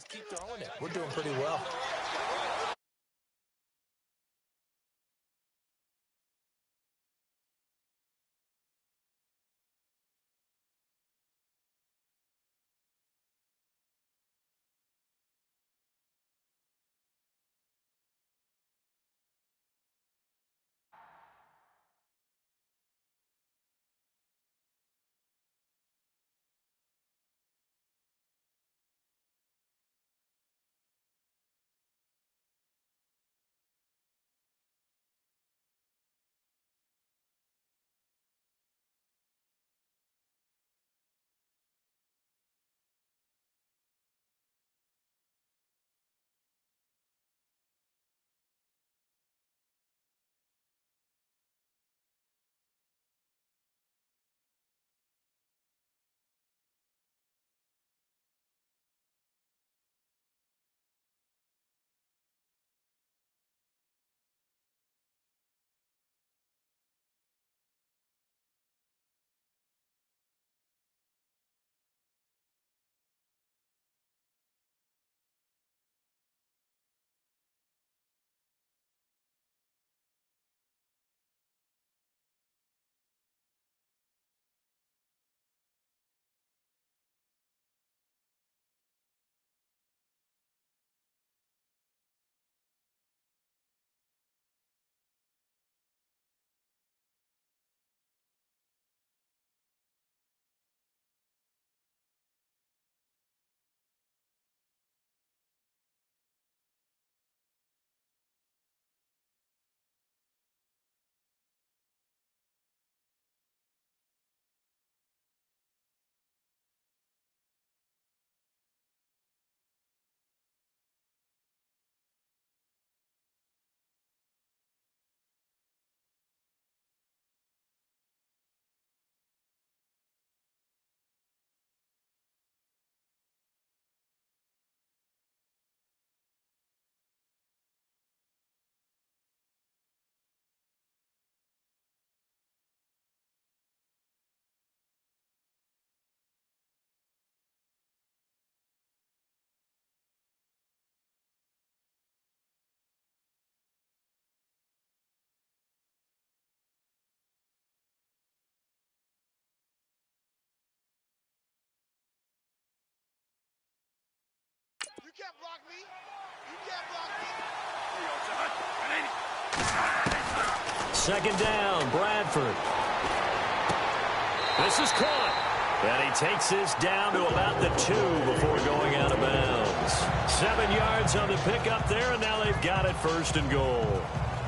Just keep throwing it. We're doing pretty well. You can't block me. You can't block me. Second down, Bradford. This is caught. And he takes this down to about the 2 before going out of bounds. 7 yards on the pickup there, and now they've got it first and goal.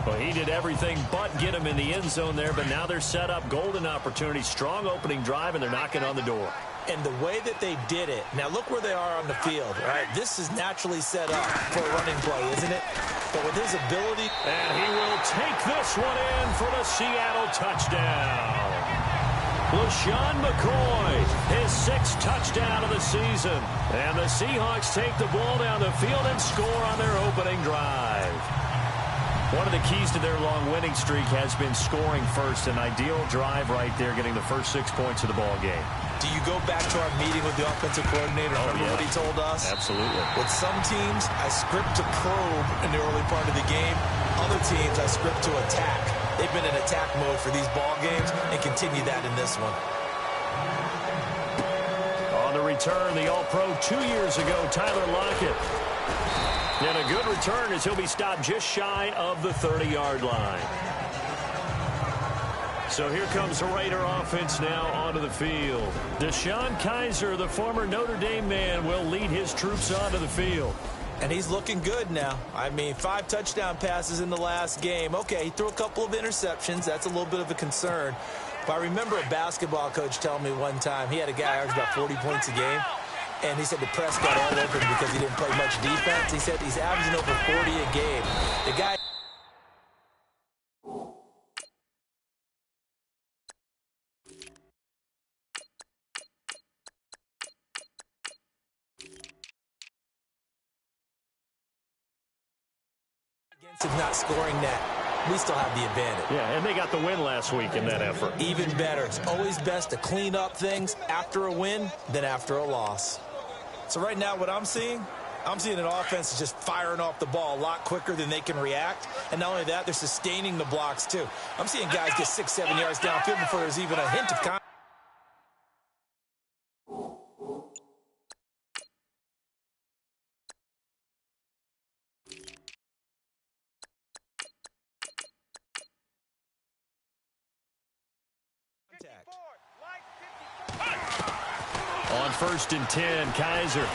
Well, he did everything but get him in the end zone there, but now they're set up golden opportunity, strong opening drive, and they're knocking on the door. And the way that they did it, now look where they are on the field, right? This is naturally set up for a running play, isn't it? But with his ability... And he will take this one in for the Seattle touchdown. LaShawn McCoy, his 6th touchdown of the season. And the Seahawks take the ball down the field and score on their opening drive. One of the keys to their long winning streak has been scoring first. An ideal drive right there, getting the first 6 points of the ball game. Do you go back to our meeting with the offensive coordinator? Remember what he told us? Absolutely. With some teams, I script to probe in the early part of the game. Other teams, I script to attack. They've been in attack mode for these ball games and continue that in this one. On the return, the All-Pro 2 years ago, Tyler Lockett. And a good return as he'll be stopped just shy of the 30-yard line. So here comes the Raider offense now onto the field. Deshaun Kaiser, the former Notre Dame man, will lead his troops onto the field. And he's looking good now. I mean, 5 touchdown passes in the last game. Okay, he threw a couple of interceptions. That's a little bit of a concern. But I remember a basketball coach telling me one time he had a guy average about 40 points a game. And he said the press got all over him because he didn't play much defense. He said he's averaging over 40 a game. The guy... against him not scoring that, we still have the advantage. Yeah, and they got the win last week in that effort. Even better. It's always best to clean up things after a win than after a loss. So right now what I'm seeing, I'm seeing an offense that's just firing off the ball a lot quicker than they can react. And not only that, they're sustaining the blocks, too. I'm seeing guys get 6, 7 yards downfield before there's even a hint of contact. On 1st and 10, Kaiser.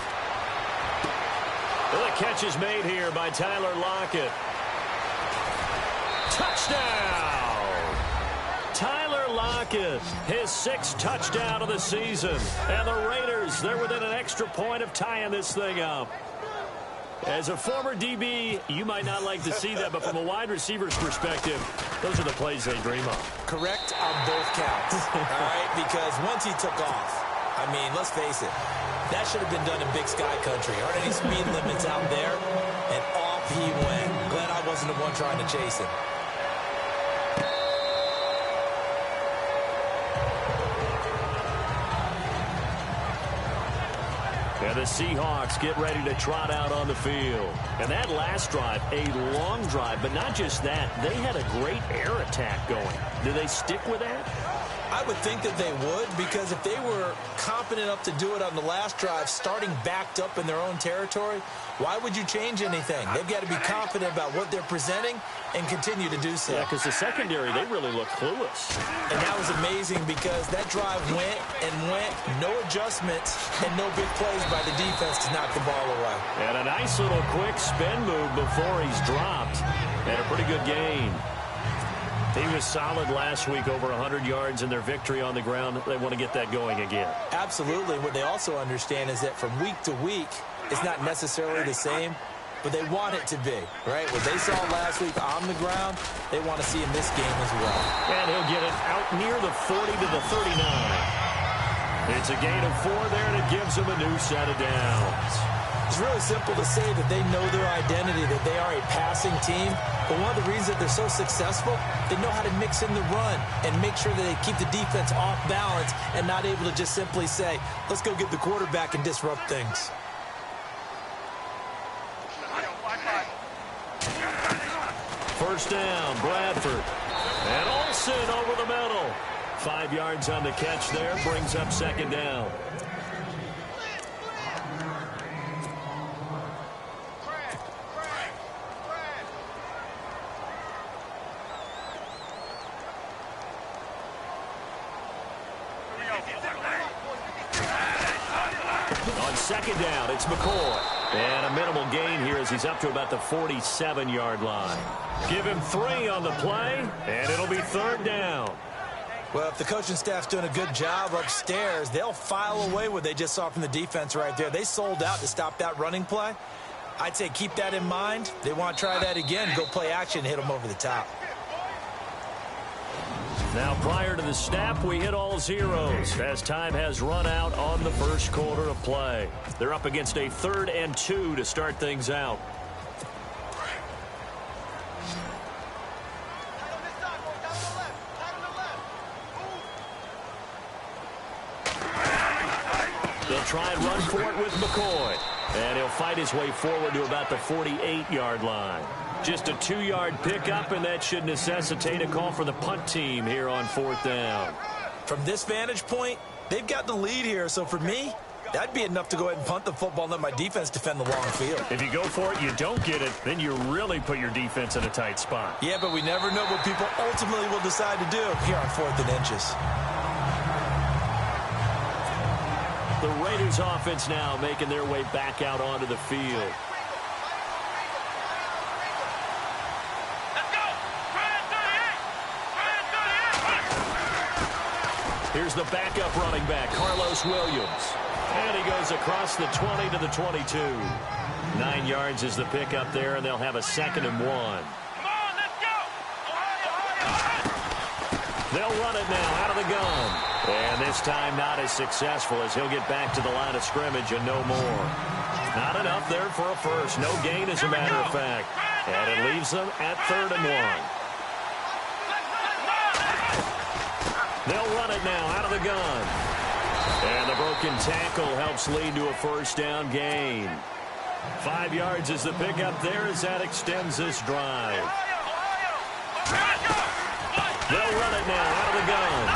Well, the catch is made here by Tyler Lockett. Touchdown! Tyler Lockett, his 6th touchdown of the season. And the Raiders, they're within an extra point of tying this thing up. As a former DB, you might not like to see that, but from a wide receiver's perspective, those are the plays they dream of. Correct on both counts, all right? Because once he took off, I mean, let's face it, that should have been done in Big Sky Country. Aren't any speed limits out there? And off he went. Glad I wasn't the one trying to chase him. And the Seahawks get ready to trot out on the field. And that last drive, a long drive, but not just that. They had a great air attack going. Do they stick with that? I would think that they would, because if they were competent enough to do it on the last drive, starting backed up in their own territory, why would you change anything? They've got to be confident about what they're presenting and continue to do so. Yeah, because the secondary, they really look clueless. And that was amazing because that drive went and went, no adjustments and no big plays by the defense to knock the ball away. And a nice little quick spin move before he's dropped. And a pretty good gain. He was solid last week, over 100 yards in their victory on the ground. They want to get that going again. Absolutely. What they also understand is that from week to week, it's not necessarily the same, but they want it to be, right? What they saw last week on the ground, they want to see in this game as well. And he'll get it out near the 40 to the 39. It's a gain of 4 there, and it gives them a new set of downs. It's really simple to say that they know their identity, that they are a passing team. But one of the reasons that they're so successful, they know how to mix in the run and make sure that they keep the defense off balance and not able to just simply say, let's go get the quarterback and disrupt things. First down, Bradford. And Olsen over the middle. 5 yards on the catch there, brings up 2nd down. On 2nd down, it's McCoy. And a minimal gain here as he's up to about the 47-yard line. Give him 3 on the play, and it'll be 3rd down. Well, if the coaching staff's doing a good job upstairs, they'll file away what they just saw from the defense right there. They sold out to stop that running play. I'd say keep that in mind. They want to try that again, go play action, hit them over the top. Now, prior to the snap, we hit all zeros as time has run out on the first quarter of play. They're up against a 3rd and 2 to start things out. They'll try and run for it with McCoy. And he'll fight his way forward to about the 48-yard line. Just a 2-yard pickup, and that should necessitate a call for the punt team here on 4th down. From this vantage point, they've got the lead here. So for me, that'd be enough to go ahead and punt the football and let my defense defend the long field. If you go for it, you don't get it, then you really put your defense in a tight spot. Yeah, but we never know what people ultimately will decide to do here on 4th and inches. The Raiders offense now making their way back out onto the field. Here's the backup running back, Carlos Williams. And he goes across the 20 to the 22. 9 yards is the pickup there, and they'll have a 2nd and 1. They'll run it now out of the gun. And this time not as successful as he'll get back to the line of scrimmage and no more. Not enough there for a first. No gain, as a matter of fact. And it leaves them at 3rd and 1. They'll run it now out of the gun. And the broken tackle helps lead to a first down gain. 5 yards is the pickup there as that extends this drive. They'll run it now out of the gun.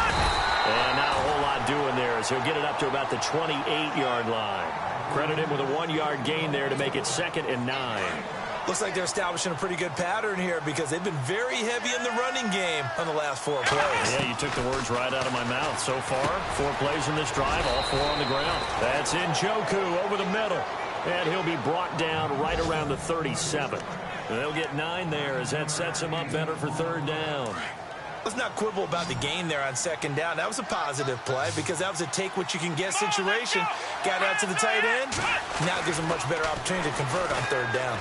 And not a whole lot doing there as he'll get it up to about the 28-yard line. Credit him with a 1-yard gain there to make it 2nd and 9. Looks like they're establishing a pretty good pattern here because they've been very heavy in the running game on the last 4 plays. Yeah, you took the words right out of my mouth. So far, 4 plays in this drive, all 4 on the ground. That's Njoku over the middle. And he'll be brought down right around the 37. They'll get 9 there as that sets him up better for 3rd down. Let's not quibble about the gain there on 2nd down. That was a positive play because that was a take-what-you-can-get situation. Got out to the tight end. Now it gives him a much better opportunity to convert on 3rd down.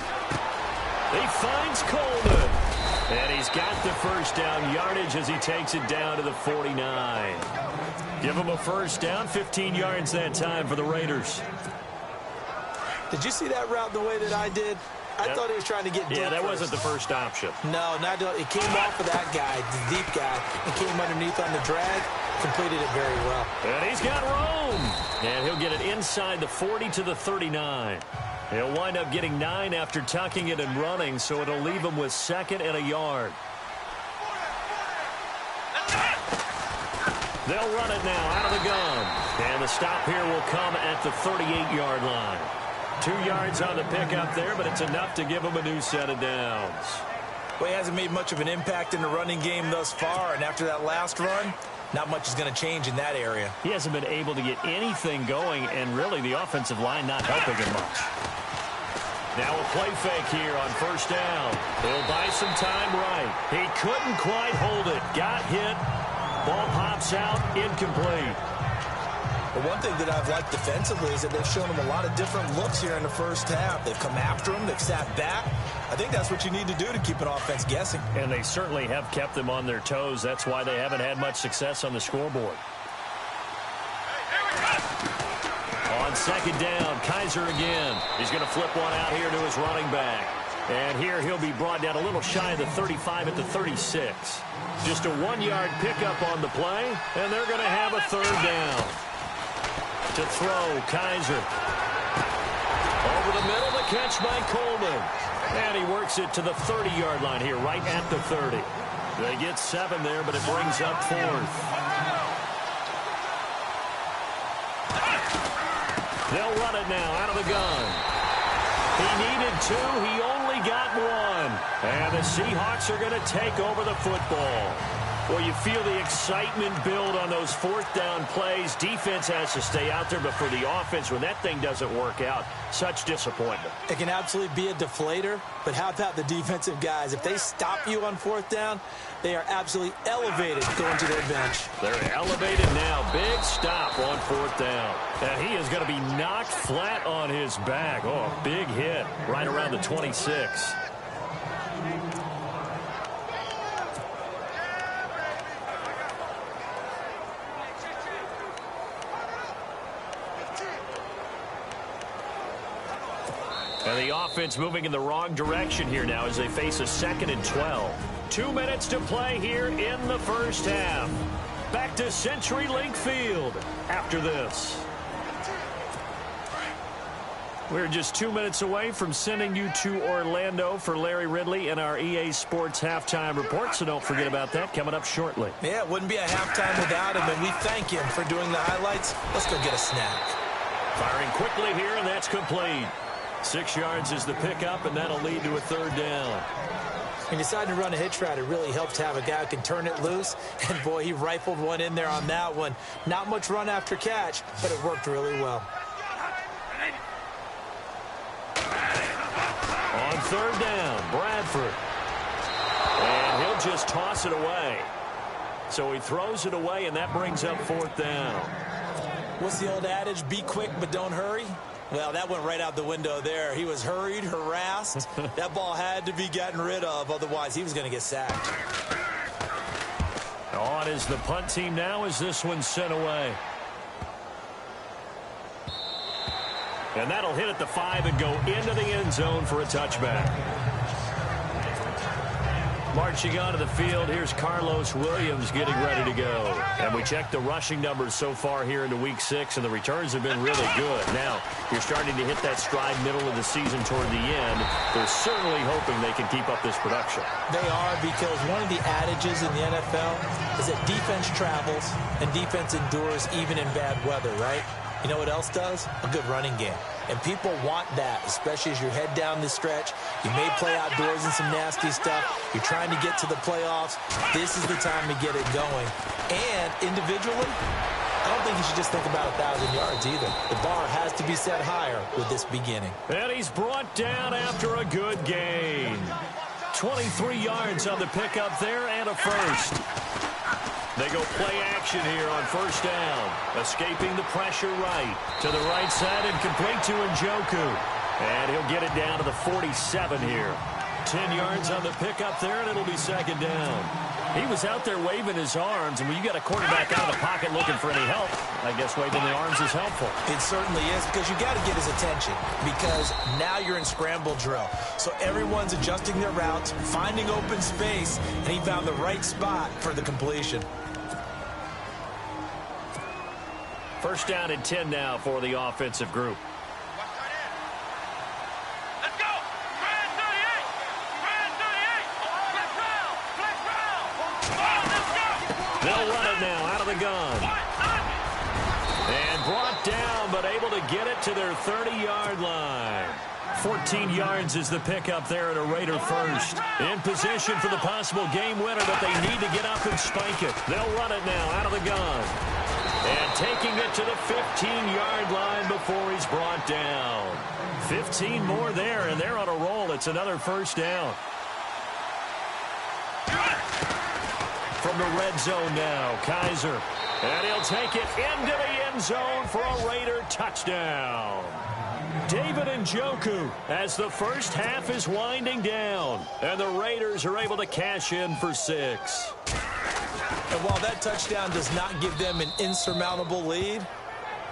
He finds Coleman. And he's got the 1st down yardage as he takes it down to the 49. Give him a 1st down, 15 yards that time for the Raiders. Did you see that route the way that I did? I thought he was trying to get deep. Yeah, that wasn't the first option. No, it came off of that guy, the deep guy, and came underneath on the drag. Completed it very well. And he's got room. And he'll get it inside the 40 to the 39. He'll wind up getting 9 after tucking it and running, so it'll leave him with 2nd and a yard. They'll run it now out of the gun. And the stop here will come at the 38-yard line. 2 yards on the pickup there, but it's enough to give him a new set of downs. Well, he hasn't made much of an impact in the running game thus far, and after that last run, not much is going to change in that area. He hasn't been able to get anything going, and really the offensive line not helping him much. Now a play fake here on 1st down. He'll buy some time right. He couldn't quite hold it. Got hit. Ball pops out. Incomplete. But one thing that I've liked defensively is that they've shown him a lot of different looks here in the 1st half. They've come after him. They've sat back. I think that's what you need to do to keep an offense guessing. And they certainly have kept them on their toes. That's why they haven't had much success on the scoreboard. On 2nd down, Kaiser again. He's going to flip one out here to his running back. And here he'll be brought down a little shy of the 35 at the 36. Just a 1-yard pickup on the play, and they're going to have a 3rd down. To throw, Kaiser. Over the middle, the catch by Coleman. And he works it to the 30-yard line here, right at the 30. They get 7 there, but it brings up 4th. They'll run it now out of the gun. He needed 2. He only got 1. And the Seahawks are going to take over the football. Well, you feel the excitement build on those 4th down plays. Defense has to stay out there, but for the offense, when that thing doesn't work out, such disappointment. It can absolutely be a deflator, but how about the defensive guys? If they stop you on 4th down, they are absolutely elevated going to their bench. They're elevated now. Big stop on 4th down. And he is going to be knocked flat on his back. Oh, a big hit right around the 26. And the offense moving in the wrong direction here now as they face a 2nd and 12. 2 minutes to play here in the 1st half. Back to CenturyLink Field after this. We're just 2 minutes away from sending you to Orlando for Larry Ridley and our EA Sports Halftime Report, so don't forget about that coming up shortly. Yeah, it wouldn't be a halftime without him, and we thank him for doing the highlights. Let's go get a snack. Firing quickly here, and that's complete. 6 yards is the pickup, and that'll lead to a 3rd down. When you decide to run a hitch route, it really helps to have a guy who can turn it loose. And, boy, he rifled one in there on that one. Not much run after catch, but it worked really well. On 3rd down, Bradford. And he'll just toss it away. So he throws it away, and that brings up 4th down. What's the old adage? Be quick, but don't hurry. Well, that went right out the window there. He was hurried, harassed. That ball had to be gotten rid of. Otherwise, he was going to get sacked. On is the punt team now as this one's sent away. And that'll hit at the 5 and go into the end zone for a touchback. Marching onto the field, here's Carlos Williams getting ready to go. And we checked the rushing numbers so far here into Week 6, and the returns have been really good. Now, you're starting to hit that stride middle of the season toward the end. They're certainly hoping they can keep up this production. They are, because one of the adages in the NFL is that defense travels and defense endures even in bad weather, right? You know what else does? A good running game. And people want that, especially as you head down the stretch. You may play outdoors in some nasty stuff. You're trying to get to the playoffs. This is the time to get it going. And individually, I don't think you should just think about 1,000 yards either. The bar has to be set higher with this beginning. And he's brought down after a good gain. 23 yards on the pickup there and a first. They go play action here on first down. Escaping the pressure right. To the right side and complete to Njoku. And he'll get it down to the 47 here. 10 yards on the pickup there, and it'll be second down. He was out there waving his arms, and when you got a quarterback out of the pocket looking for any help, I guess waving the arms is helpful. It certainly is, because you got to get his attention, because now you're in scramble drill. So everyone's adjusting their routes, finding open space, and he found the right spot for the completion. First down and 10 now for the offensive group. Let's go! Brad 38! Brad 38! Flex round! Flex round! Let's go! They'll run it now out of the gun. And brought down, but able to get it to their 30-yard line. 14 yards is the pickup there at a Raider first. In position for the possible game winner, but they need to get up and spike it. They'll run it now out of the gun. And taking it to the 15-yard line before he's brought down. 15 more there, and they're on a roll. It's another first down. From the red zone now, Kaiser. And he'll take it into the end zone for a Raider touchdown. David Njoku as the first half is winding down. And the Raiders are able to cash in for 6. And while that touchdown does not give them an insurmountable lead,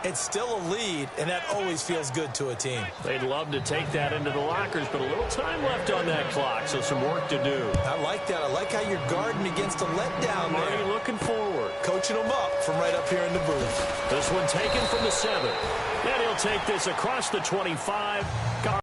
it's still a lead, and that always feels good to a team. They'd love to take that into the lockers, but a little time left on that clock, so some work to do. I like that. I like how you're guarding against a letdown there. Are you looking forward? Coaching them up from right up here in the booth. This one taken from the 7. And he'll take this across the 25. Got